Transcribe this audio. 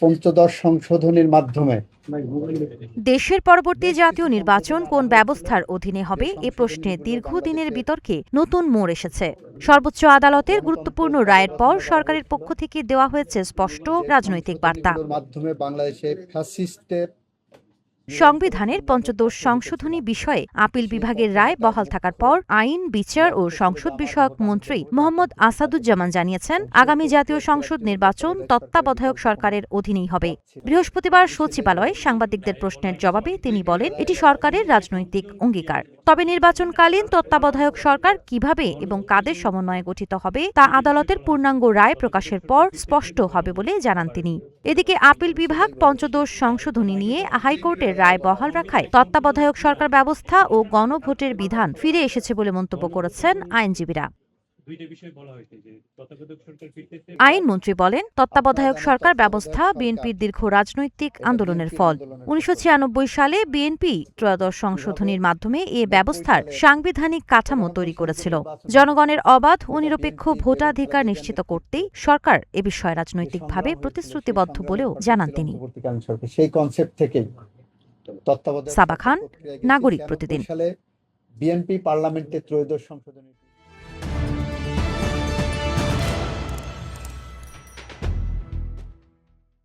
পঞ্চদশ সংশোধনীর মাধ্যমে দেশের পরবর্তী জাতীয় নির্বাচন কোন ব্যবস্থার অধীনে হবে এ প্রশ্নে দীর্ঘদিনের বিতর্কে নতুন মোড় এসেছে। সর্বোচ্চ আদালতের গুরুত্বপূর্ণ রায়ের পর সরকারের পক্ষ থেকে দেওয়া হয়েছে স্পষ্ট রাজনৈতিক বার্তা। মাধ্যমে বাংলাদেশে ফ্যাসিস্টের সংবিধানের পঞ্চদশ সংশোধনী বিষয়ে আপিল বিভাগের রায় বহাল থাকার পর আইন, বিচার ও সংসদ বিষয়ক মন্ত্রী মোহাম্মদ আসাদুজ্জামান জানিয়েছেন, আগামী জাতীয় সংসদ নির্বাচন তত্ত্বাবধায়ক সরকারের অধীনেই হবে। বৃহস্পতিবার সচিবালয়ে সাংবাদিকদের প্রশ্নের জবাবে তিনি বলেন, এটি সরকারের রাজনৈতিক অঙ্গীকার। তবে নির্বাচনকালীন তত্ত্বাবধায়ক সরকার কিভাবে এবং কাদের সমন্বয়ে গঠিত হবে তা আদালতের পূর্ণাঙ্গ রায় প্রকাশের পর স্পষ্ট হবে বলে জানান তিনি। এদিকে আপিল বিভাগ পঞ্চদশ সংশোধনী নিয়ে হাইকোর্টের রায় বহাল রাখায় তত্ত্বাবধায়ক সরকার ব্যবস্থা ও গণভোটের বিধান ফিরে এসেছে বলে মন্তব্য করেছেন আইনজীবীরা। আইনমন্ত্রী বলেন, তত্ত্বাবধায়ক সরকার ব্যবস্থা বিএনপির দীর্ঘ রাজনৈতিক আন্দোলনের ফল। ১৯৯৬ সালে বিএনপি ত্রয়োদশ সংশোধনীর মাধ্যমে এ ব্যবস্থার সাংবিধানিক কাঠামো তৈরি করেছিল। জনগণের অবাধ ও নিরপেক্ষ ভোটাধিকার নিশ্চিত করতেই সরকার এ বিষয়ে রাজনৈতিকভাবে প্রতিশ্রুতিবদ্ধ বলেও জানান তিনি। সেই কনসেপ্ট থেকেই সাবা খান, নাগরিক প্রতিদিন। বিএনপি পার্লামেন্টে ত্রয়োদশ সংশোধনী